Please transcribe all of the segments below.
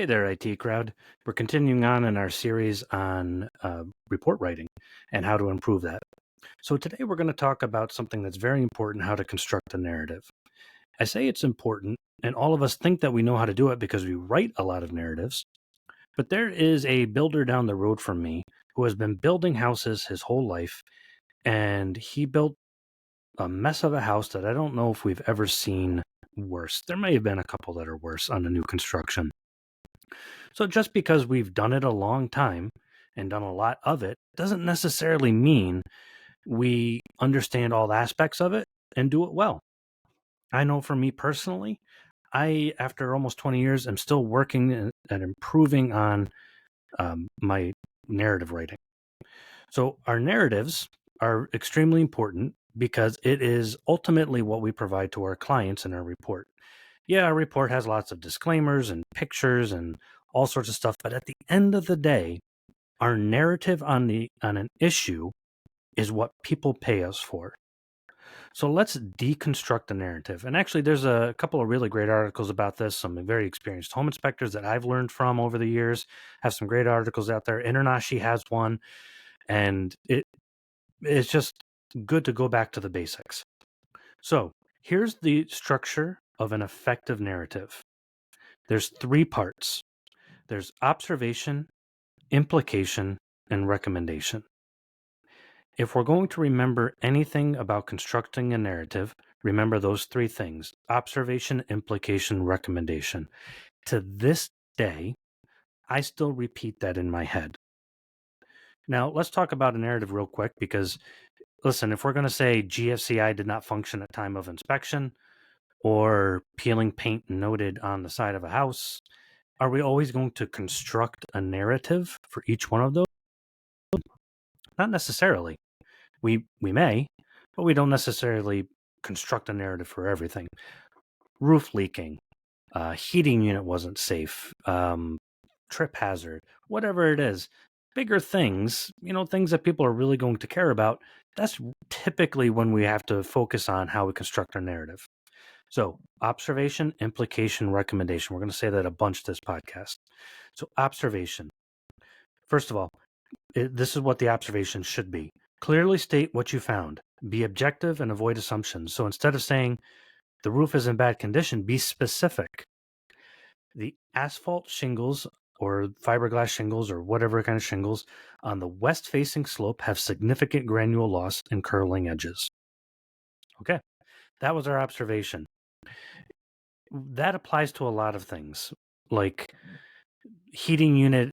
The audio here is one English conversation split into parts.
Hey there, IT crowd. We're continuing on in our series on report writing and how to improve that. So today we're going to talk about something that's very important, how to construct a narrative. I say it's important, and all of us think that we know how to do it because we write a lot of narratives. But there is a builder down the road from me who has been building houses his whole life, and he built a mess of a house that I don't know if we've ever seen worse. There may have been a couple that are worse on a new construction. So just because we've done it a long time and done a lot of it doesn't necessarily mean we understand all aspects of it and do it well. I know for me personally, after almost 20 years, am still working at improving on my narrative writing. So our narratives are extremely important because it is ultimately what we provide to our clients in our report. Yeah, our report has lots of disclaimers and pictures and all sorts of stuff, but at the end of the day, our narrative on an issue is what people pay us for. So let's deconstruct the narrative. And actually, there's a couple of really great articles about this. Some very experienced home inspectors that I've learned from over the years have some great articles out there. Internashi has one, and it's just good to go back to the basics. So here's the structure of an effective narrative. There's 3 parts. There's observation, implication, and recommendation. If we're going to remember anything about constructing a narrative, remember those 3 things: observation, implication, recommendation. To this day, I still repeat that in my head. Now, let's talk about a narrative real quick because, listen, if we're going to say GFCI did not function at time of inspection or peeling paint noted on the side of a house, are we always going to construct a narrative for each one of those? Not necessarily. We may, but we don't necessarily construct a narrative for everything. Roof leaking, heating unit wasn't safe, trip hazard, whatever it is. Bigger things, things that people are really going to care about, that's typically when we have to focus on how we construct our narrative. So, observation, implication, recommendation. We're going to say that a bunch this podcast. So, observation. First of all, this is what the observation should be. Clearly state what you found. Be objective and avoid assumptions. So instead of saying the roof is in bad condition, be specific. The asphalt shingles or fiberglass shingles or whatever kind of shingles on the west-facing slope have significant granule loss and curling edges. Okay, that was our observation. That applies to a lot of things, like heating unit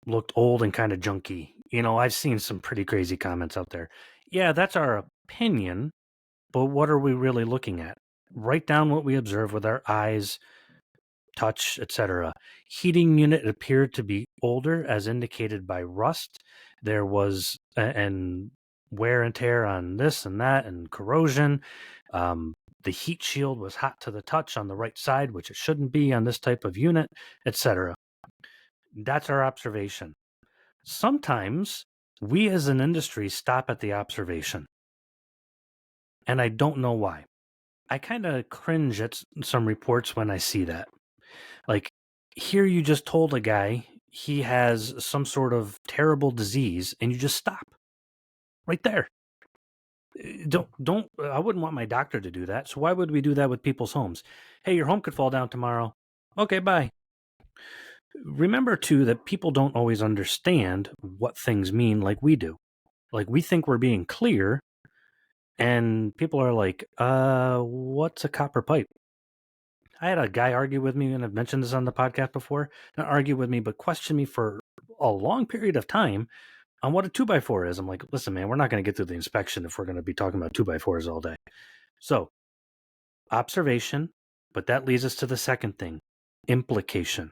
looked old and kind of junky. I've seen some pretty crazy comments out there. Yeah, that's our opinion, but what are we really looking at? Write down what we observe with our eyes, touch, etc. Heating unit appeared to be older, as indicated by rust. There was and wear and tear on this and that, and corrosion. The heat shield was hot to the touch on the right side, which it shouldn't be on this type of unit, etc. That's our observation. Sometimes we as an industry stop at the observation, and I don't know why. I kind of cringe at some reports when I see that. Like, here you just told a guy he has some sort of terrible disease, and you just stop right there. Don't. I wouldn't want my doctor to do that. So why would we do that with people's homes? Hey, your home could fall down tomorrow. Okay, bye. Remember, too, that people don't always understand what things mean like we do. Like, we think we're being clear, and people are like, what's a copper pipe? I had a guy argue with me, and I've mentioned this on the podcast before, not argue with me, but question me for a long period of time on what a 2x4 is. I'm like, listen, man, we're not going to get through the inspection if we're going to be talking about 2x4s all day. So, observation, but that leads us to the second thing, implication.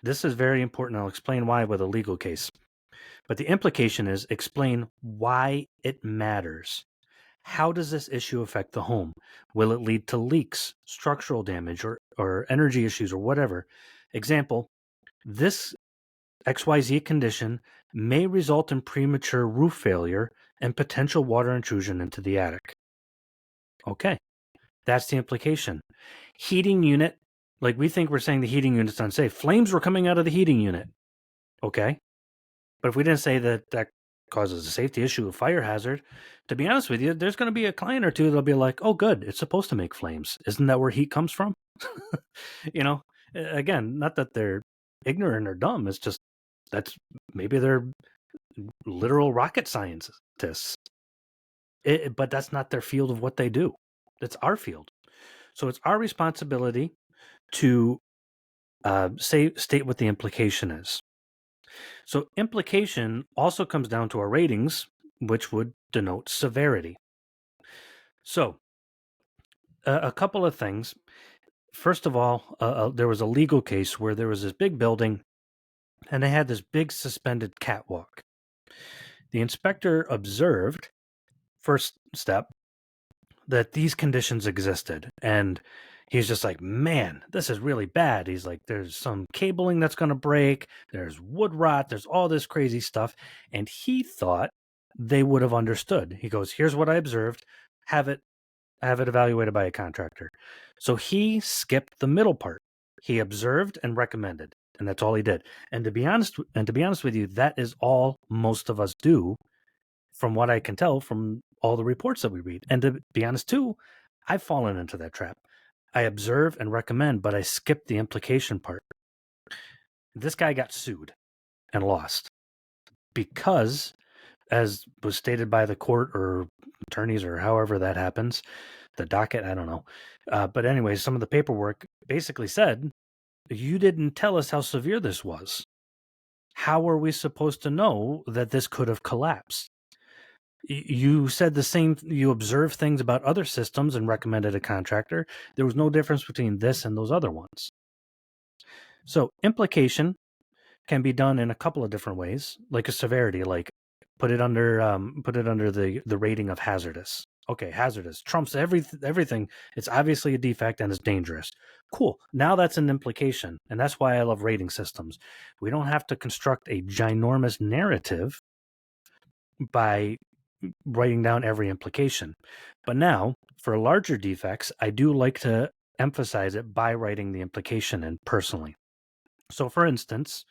This is very important. I'll explain why with a legal case. But the implication is explain why it matters. How does this issue affect the home? Will it lead to leaks, structural damage, or energy issues, or whatever? Example, this XYZ condition may result in premature roof failure and potential water intrusion into the attic. Okay, that's the implication. Heating unit Like, we think we're saying the heating unit's unsafe. Flames were coming out of the heating unit. Okay. But if we didn't say that that causes a safety issue, a fire hazard, to be honest with you, there's going to be a client or two that'll be like, oh, good, it's supposed to make flames. Isn't that where heat comes from? You know, again, not that they're ignorant or dumb. It's just that's maybe they're literal rocket scientists. But that's not their field of what they do. It's our field. So it's our responsibility to state what the implication is. So implication also comes down to our ratings, which would denote severity. So a couple of things. First of all, there was a legal case where there was this big building and they had this big suspended catwalk. The inspector observed, first step, that these conditions existed. And he's just like, man, this is really bad. He's like, there's some cabling that's going to break. There's wood rot. There's all this crazy stuff. And he thought they would have understood. He goes, here's what I observed. Have it evaluated by a contractor. So he skipped the middle part. He observed and recommended. And that's all he did. And to be honest with you, that is all most of us do, from what I can tell from all the reports that we read. And to be honest too, I've fallen into that trap. I observe and recommend, but I skip the implication part. This guy got sued and lost because, as was stated by the court or attorneys or however that happens, the docket, I don't know. But anyways, some of the paperwork basically said, you didn't tell us how severe this was. How are we supposed to know that this could have collapsed? You said the same, you observed things about other systems and recommended a contractor. There was no difference between this and those other ones. So implication can be done in a couple of different ways, like a severity, like put it under the rating of hazardous. Okay, hazardous trumps everything. It's obviously a defect and it's dangerous. Cool. Now that's an implication, and that's why I love rating systems. We don't have to construct a ginormous narrative by writing down every implication. But now, for larger defects, I do like to emphasize it by writing the implication in personally. So, for instance,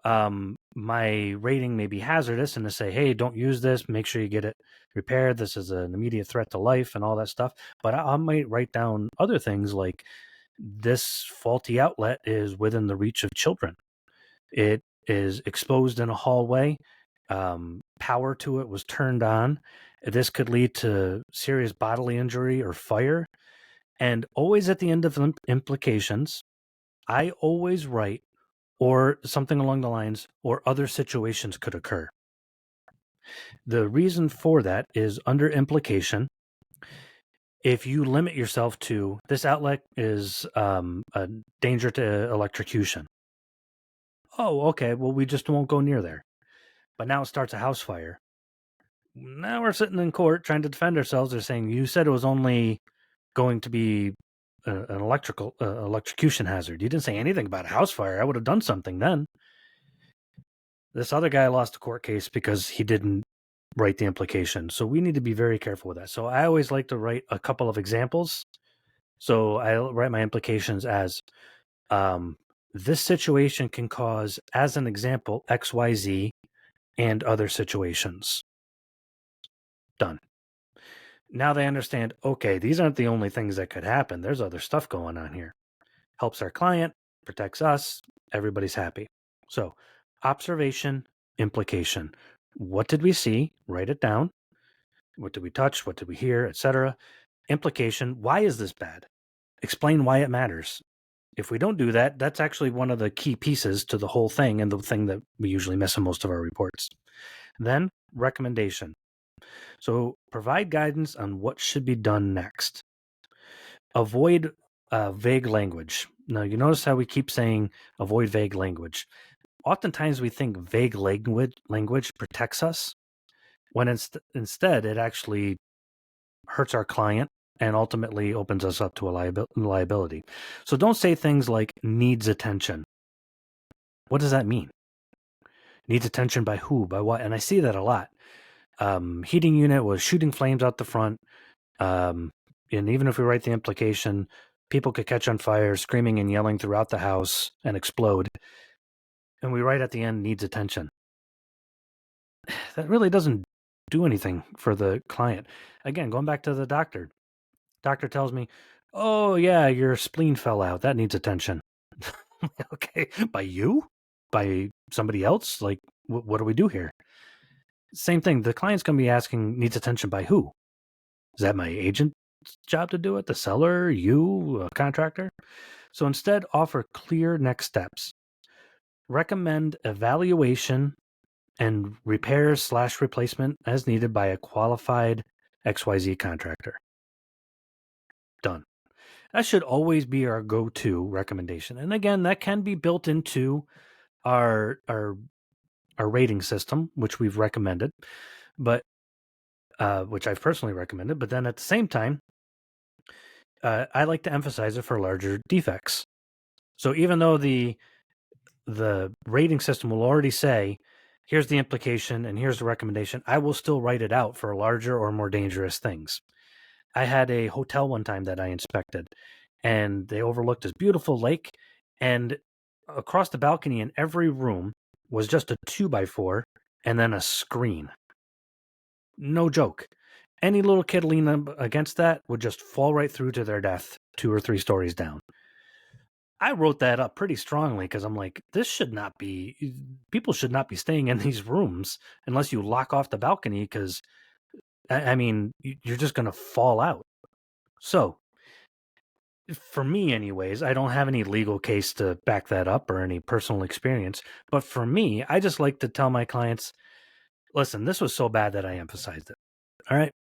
my rating may be hazardous and to say, hey, don't use this, make sure you get it repaired. This is an immediate threat to life and all that stuff. But I might write down other things like this faulty outlet is within the reach of children. It is exposed in a hallway. Power to it was turned on. This could lead to serious bodily injury or fire. And always at the end of implications, I always write or something along the lines, or other situations could occur. The reason for that is under implication. If you limit yourself to this outlet is a danger to electrocution. Oh, okay. Well, we just won't go near there. But now it starts a house fire. Now we're sitting in court trying to defend ourselves. They're saying you said it was only going to be an electrocution hazard. You didn't say anything about a house fire. I would have done something then. This other guy lost a court case because he didn't write the implication. So we need to be very careful with that. So I always like to write a couple of examples. So I write my implications as this situation can cause, as an example, XYZ and other situations. Done. Now they understand, okay, these aren't the only things that could happen. There's other stuff going on here. Helps our client, protects us, everybody's happy. So observation, implication. What did we see? Write it down. What did we touch? What did we hear? Etc. Implication. Why is this bad? Explain why it matters. If we don't do that, that's actually one of the key pieces to the whole thing and the thing that we usually miss in most of our reports. Then recommendation. So provide guidance on what should be done next. Avoid vague language. Now, you notice how we keep saying avoid vague language. Oftentimes we think vague language protects us, when instead it actually hurts our client and ultimately opens us up to a liability. So don't say things like needs attention. What does that mean? Needs attention by who? By what? And I see that a lot. Heating unit was shooting flames out the front. And even if we write the implication, People could catch on fire, screaming and yelling throughout the house and explode. And we write at the end, needs attention. That really doesn't do anything for the client. Again, going back to the doctor. Doctor tells me, oh, yeah, your spleen fell out. That needs attention. Okay. By you? By somebody else? Like, what do we do here? Same thing. The client's going to be asking, needs attention by who? Is that my agent's job to do it? The seller? You? A contractor? So instead, offer clear next steps. Recommend evaluation and repairs/replacement as needed by a qualified XYZ contractor. Done. That should always be our go-to recommendation. And again, that can be built into our rating system, which we've recommended, but which I've personally recommended. But then at the same time, I like to emphasize it for larger defects. So even though the rating system will already say, here's the implication and here's the recommendation, I will still write it out for larger or more dangerous things. I had a hotel one time that I inspected, and they overlooked this beautiful lake, and across the balcony in every room was just a 2x4 and then a screen. No joke. Any little kid leaning up against that would just fall right through to their death 2 or 3 stories down. I wrote that up pretty strongly because I'm like, people should not be staying in these rooms unless you lock off the balcony, because, I mean, you're just going to fall out. So, for me anyways, I don't have any legal case to back that up or any personal experience, but for me, I just like to tell my clients, listen, this was so bad that I emphasized it. All right?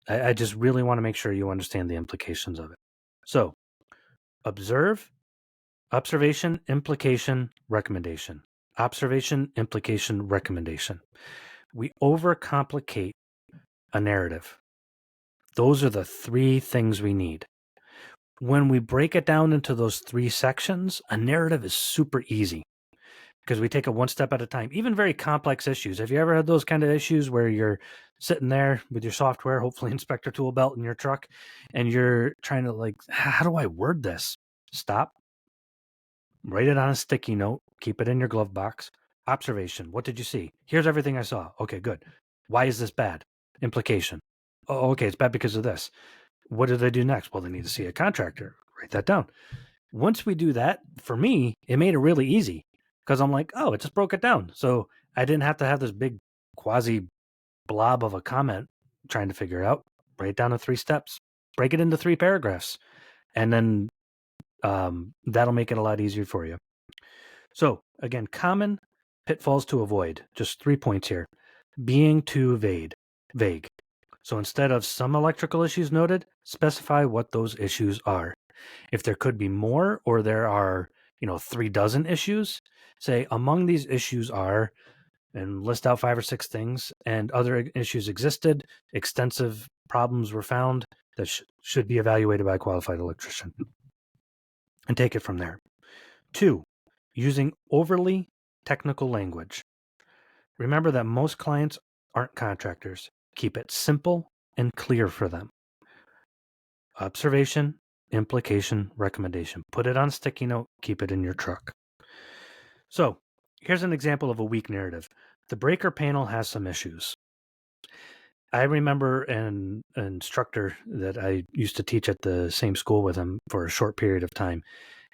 I just really want to make sure you understand the implications of it. So, observation, implication, recommendation. Observation, implication, recommendation. We overcomplicate a narrative. Those are the 3 things we need. When we break it down into those 3 sections, a narrative is super easy because we take it one step at a time. Even very complex issues. Have you ever had those kind of issues where you're sitting there with your software, hopefully Inspector Toolbelt in your truck, and you're trying to like, how do I word this? Stop. Write it on a sticky note. Keep it in your glove box. Observation. What did you see? Here's everything I saw. Okay, good. Why is this bad? Implication. Oh, okay, it's bad because of this. What do they do next? Well, they need to see a contractor. Write that down. Once we do that, for me, it made it really easy because I'm like, oh, it just broke it down. So I didn't have to have this big quasi blob of a comment trying to figure it out. Write it down in 3 steps. Break it into 3 paragraphs. And then that'll make it a lot easier for you. So again, common pitfalls to avoid. Just 3 points here. Being too vague. So instead of some electrical issues noted, specify what those issues are. If there could be more, or there are, 3 dozen issues, say among these issues are, and list out 5 or 6 things, and other issues existed, extensive problems were found that should be evaluated by a qualified electrician. And take it from there. 2, using overly technical language. Remember that most clients aren't contractors. Keep it simple and clear for them. Observation, implication, recommendation. Put it on a sticky note, keep it in your truck. So, here's an example of a weak narrative. The breaker panel has some issues. I remember an instructor that I used to teach at the same school with him for a short period of time,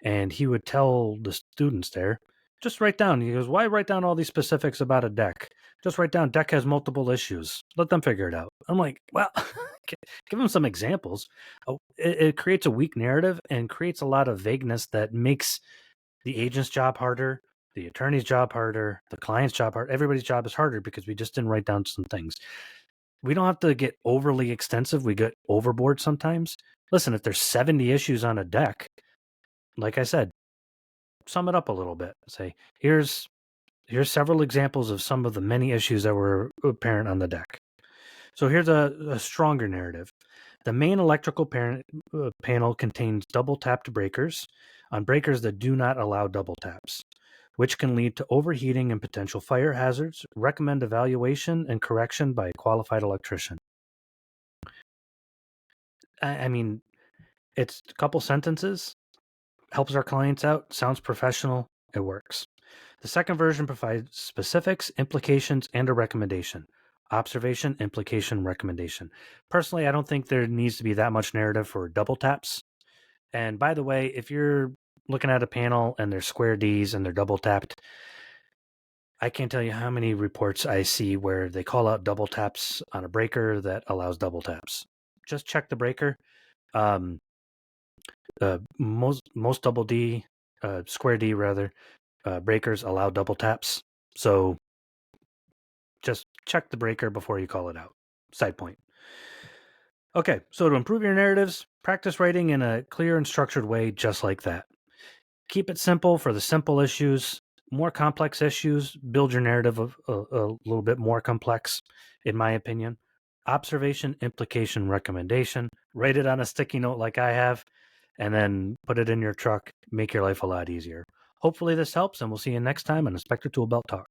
and he would tell the students there, just write down. He goes, why write down all these specifics about a deck? Just write down deck has multiple issues. Let them figure it out. I'm like, well, give them some examples. It creates a weak narrative and creates a lot of vagueness that makes the agent's job harder, the attorney's job harder, the client's job harder. Everybody's job is harder because we just didn't write down some things. We don't have to get overly extensive. We get overboard sometimes. Listen, if there's 70 issues on a deck, like I said, sum it up a little bit. Say, here's several examples of some of the many issues that were apparent on the deck. So here's a stronger narrative. The main electrical panel contains double-tapped breakers on breakers that do not allow double taps, which can lead to overheating and potential fire hazards. Recommend evaluation and correction by a qualified electrician. I mean, It's a couple sentences, helps our clients out, sounds professional, it works. The second version provides specifics, implications, and a recommendation. Observation, implication, recommendation. Personally, I don't think there needs to be that much narrative for double taps. And by the way, if you're looking at a panel and there's square Ds and they're double tapped, I can't tell you how many reports I see where they call out double taps on a breaker that allows double taps. Just check the breaker. Most double D, square D rather, breakers allow double taps. So just check the breaker before you call it out. Side point. Okay, so to improve your narratives, practice writing in a clear and structured way just like that. Keep it simple for the simple issues. More complex issues, build your narrative a little bit more complex, in my opinion. Observation, implication, recommendation. Write it on a sticky note like I have, and then put it in your truck. Make your life a lot easier. Hopefully this helps, and we'll see you next time on Inspector Toolbelt Talk.